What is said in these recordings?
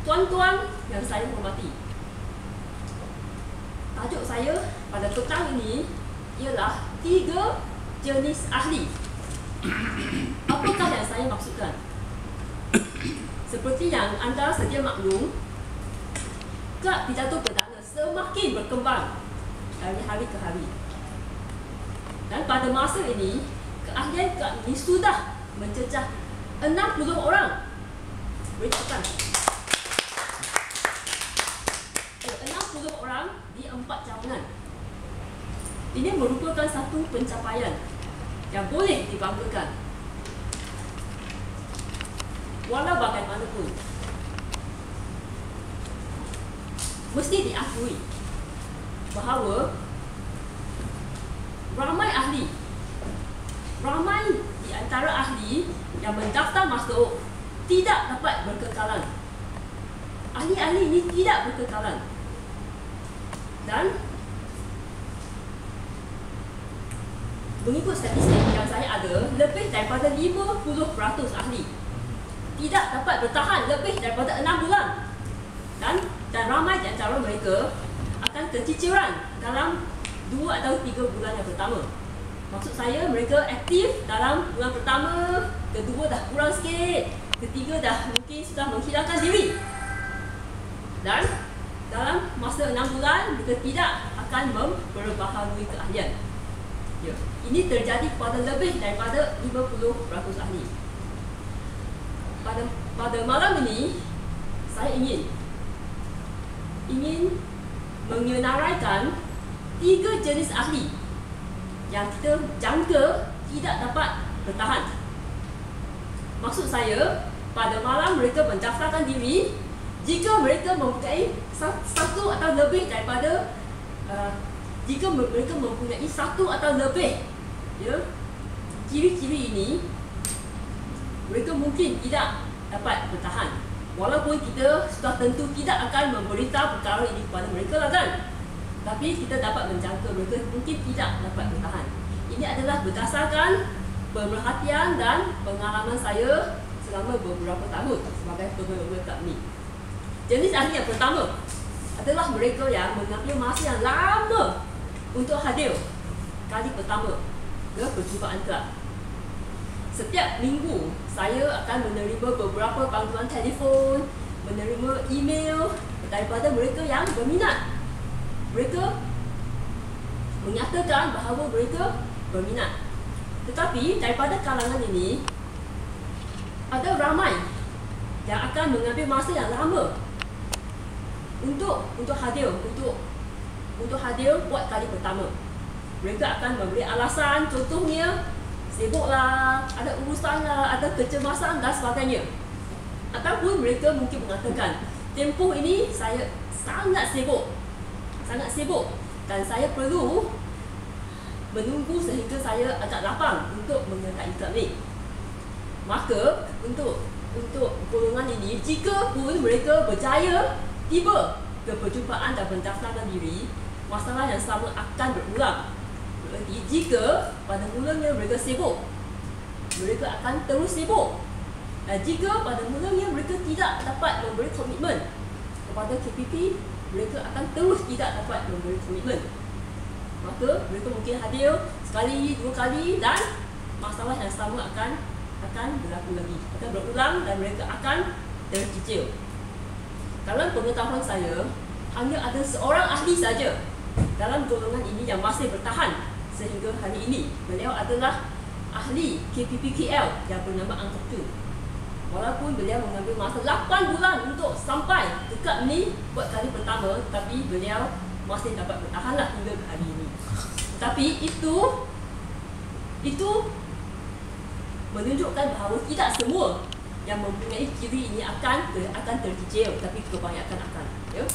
Tuan-tuan yang saya hormati, tajuk saya pada petang ini ialah 3 jenis ahli. Apakah yang saya maksudkan? Seperti yang anda sedia maklum, kad pidato perdana semakin berkembang dari hari ke hari. Dan pada masa ini, keahlian kad ini sudah mencecah 60 orang. Beri tepukan. 60 orang di 4 cawangan. Ini merupakan satu pencapaian yang boleh dibanggakan. Walau bagaimanapun, mesti diakui bahawa ramai di antara ahli yang mendaftar masuk tidak dapat berkekalan. Ahli-ahli ini tidak berkekalan. Dan mengikut statistik yang saya ada, lebih daripada 50% ahli tidak dapat bertahan lebih daripada 6 bulan. Dan ramai di antara mereka akan keciciran dalam 2 atau 3 bulan yang pertama. Maksud saya, mereka aktif dalam bulan pertama, kedua dah kurang sikit, ketiga dah mungkin sudah menghilangkan diri. Dan dalam masa 6 bulan, mereka tidak akan memperbaharui keahlian. Ya, ini terjadi kepada lebih daripada 50% ahli. Pada malam ini, saya ingin menyenaraikan 3 jenis ahli yang kita jangka tidak dapat bertahan. Maksud saya, pada malam mereka mendaftarkan diri jika mereka mempunyai satu atau lebih daripada jika mereka mempunyai satu atau lebih ciri-ciri ini, mereka mungkin tidak dapat bertahan. Walaupun kita sudah tentu tidak akan memberitahu perkara ini kepada mereka lah kan, tapi kita dapat menjangka mereka mungkin tidak dapat bertahan. Ini adalah berdasarkan pemerhatian dan pengalaman saya selama beberapa tahun sebagai pegawai kad ini. Jenis ahli yang pertama adalah mereka yang mengambil masa yang lama untuk hadir kali pertama ke perjumpaan kad. Setiap minggu saya akan menerima beberapa panggilan telefon, menerima email daripada mereka yang berminat. Mereka menyatakan bahawa mereka berminat. Tetapi daripada kalangan ini, ada ramai yang akan mengambil masa yang lama untuk hadir buat kali pertama. Mereka akan memberi alasan, contohnya sibuklah, ada urusan lah, ada kecemasan dan sebagainya. Ataupun mereka mungkin mengatakan, tempoh ini saya sangat sibuk dan saya perlu menunggu sehingga saya agak lapang untuk menyertai kad ni. Maka untuk golongan ini, jika pun mereka berjaya tiba ke perjumpaan dan mendaftarkan diri, masalah yang sama akan berulang. Berarti jika pada mulanya mereka sibuk, mereka akan terus sibuk. Dan jika pada mulanya mereka tidak dapat memberi komitmen kepada KPP, mereka akan terus tidak dapat memberi komitmen. Maka mereka mungkin hadir sekali, 2 kali dan masalah yang sama akan berlaku lagi, akan berulang dan mereka akan tercicil. Dalam pengetahuan saya, hanya ada seorang ahli saja dalam golongan ini yang masih bertahan sehingga hari ini. Beliau adalah ahli KPP-KL yang bernama Angkok Tu. Walaupun beliau mengambil masa 8 bulan untuk sampai dekat ni buat kali pertama, tapi beliau masih dapat bertahanlah hingga ke hari ini. Tapi itu menunjukkan bahawa tidak semua yang mempunyai ciri ini akan tercicil, tapi kebanyakan akan. Ya?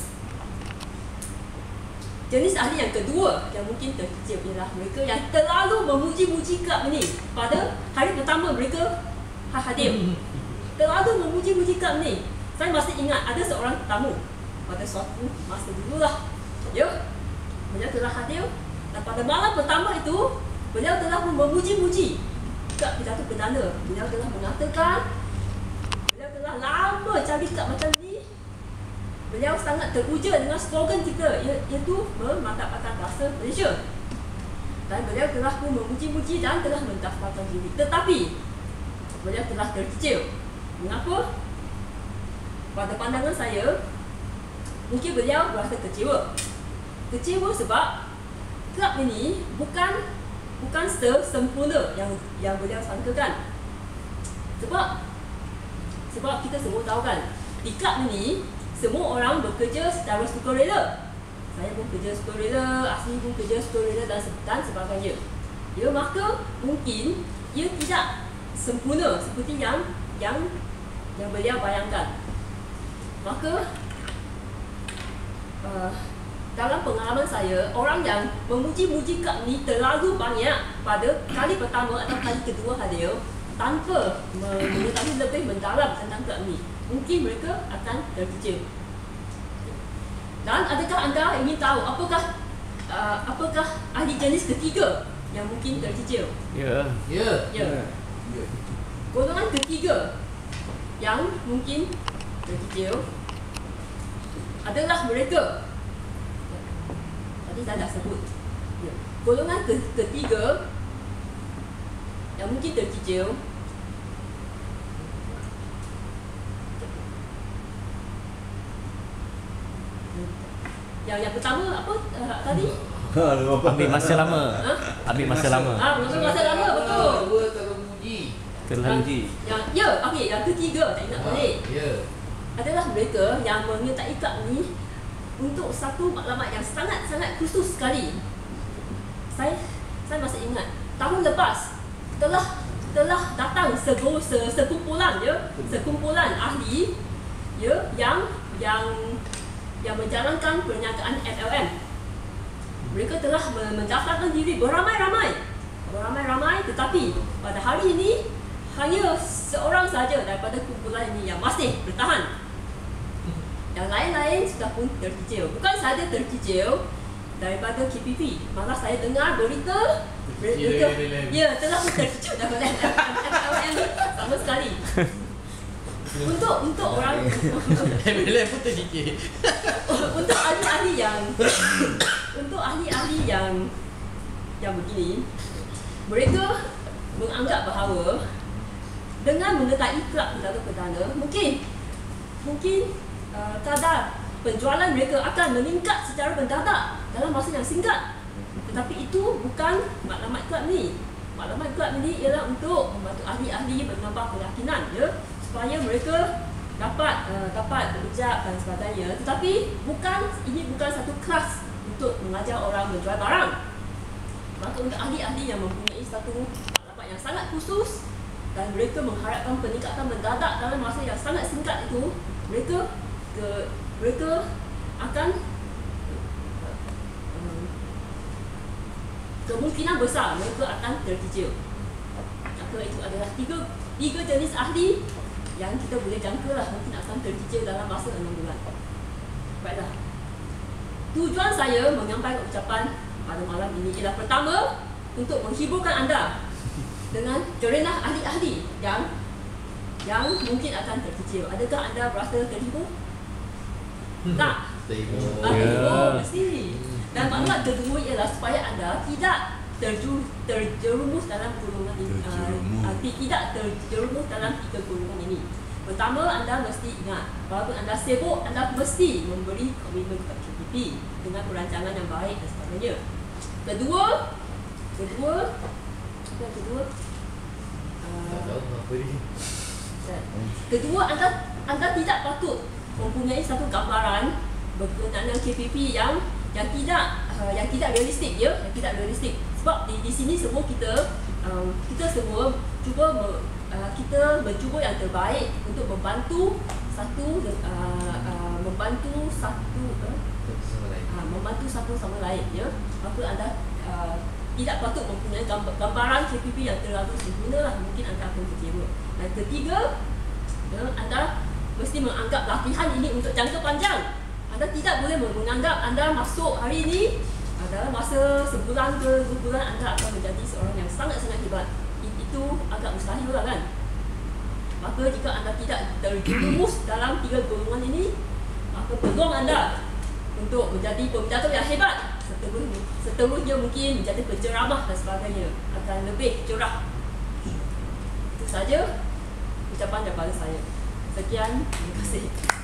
Jenis ahli yang kedua yang mungkin tercicil ialah mereka yang terlalu memuji-muji kad ini. Pada hari pertama mereka hadir, terlalu memuji-muji kad ini. Saya masih ingat ada seorang tetamu pada suatu masa dululah. Ya, beliau telah hadir dan pada malam pertama itu beliau telah memuji-muji kad pidato perdana. Beliau telah mengatakan beliau telah lama cari kad macam ni beliau sangat teruja dengan slogan kita, iaitu memantapkan bahasa Malaysia. Dan beliau telah pun memuji-muji dan telah mendaftarkan diri. Tetapi beliau telah terkecil. Mengapa? Pada pandangan saya, mungkin beliau berasa kecewa. Kecewa sebab kelab ini bukan sesempurna yang beliau sangkakan. Sebab kita semua tahu kan, di kelab ini semua orang bekerja secara sukarela. Saya pun kerja sukarela, Asli pun kerja sukarela dan sebagainya. Ya, maka mungkin ia tidak sempurna seperti yang beliau bayangkan. Maka dalam pengalaman saya, orang yang memuji-muji kelab ni terlalu banyak pada kali pertama atau kali kedua hadir tanpa mengetahui lebih mendalam tentang kelab ni, mungkin mereka akan terkejut. Dan adakah anda ingin tahu apakah ahli jenis ketiga yang mungkin terkejut? Ya. Golongan ketiga yang mungkin terkejut adalah mereka. Tadi saya dah sebut. Golongan ketiga yang mungkin terkejut yang pertama apa tadi? Ambil masa lama. Ambil masa lama. Ambil masa lama, betul. Dua terlalu muji. Yang ketiga tak ingat balik. Adalah mereka yang menyertai kelab ni untuk satu maklumat yang sangat-sangat khusus sekali. Saya masih ingat tahun lepas telah datang sekumpulan ahli yang menjalankan perniagaan MLM. Mereka telah mendaftarkan diri beramai-ramai, tetapi pada hari ini hanya seorang saja daripada kumpulan ini yang masih bertahan. Yang lain-lain sudah pun terkicil. Bukan sahaja terkicil daripada KPP, malah saya dengar berita telah pun terkicil daripada MLM sama sekali. Untuk orang MLM pun terkicil. Untuk ahli-ahli yang begini, mereka menganggap bahawa dengan menyertai kelab Perdana Perdana mungkin kadar penjualan mereka akan meningkat secara mendadak dalam masa yang singkat. Tetapi itu bukan maklumat kelab ni. Maklumat kelab ni ialah untuk membantu ahli-ahli menambah keyakinan, supaya mereka dapat berucap dan sebagainya. Tetapi ini bukan satu kelas untuk mengajar orang menjual barang. Maka untuk ahli-ahli yang mempunyai satu maklumat yang sangat khusus dan mereka mengharapkan peningkatan mendadak dalam masa yang sangat singkat itu, mereka akan kemungkinan besar mereka akan terkejut. Maka itu adalah tiga jenis ahli yang kita boleh jangkalah mungkin akan terkejut dalam masa 6 bulan. Baiklah. Tujuan saya menyampaikan ucapan pada malam ini ialah pertama, untuk menghiburkan anda dengan jorenah ahli-ahli yang mungkin akan terkejut. Adakah anda berasa terhibur? Tak? Terhibur mesti. Dan maklumat kedua ialah supaya anda tidak terjerumus dalam golongan ini, tidak terjerumus dalam 3 golongan ini. Pertama, anda mesti ingat, walaupun anda sibuk, anda mesti memberi komitmen kepada KPP dengan perancangan yang baik dan sebagainya. Kedua, anda tidak patut mempunyai satu gambaran berkenaan dengan KPP yang tidak realistik, yang tidak realistik. Sebab di sini semua kita semua mencuba yang terbaik untuk membantu satu sama lain, Maka anda tidak patut mempunyai gambaran KPP yang terlalu sempurna lah, mungkin anda akan kecewa. Dan ketiga, anda mesti menganggap latihan ini untuk jangka panjang. Anda tidak boleh menganggap anda masuk hari ini dalam masa sebulan ke 2 bulan anda akan menjadi seorang yang sangat-sangat hebat. Itu agak mustahil lah kan. Maka jika anda tidak terjerumus dalam 3 golongan ini, maka peluang anda untuk menjadi pepidato yang hebat. Seterusnya mungkin menjadi penceramah dan sebagainya akan lebih cerah. Itu saja ucapan daripada saya. Sekian, terima kasih.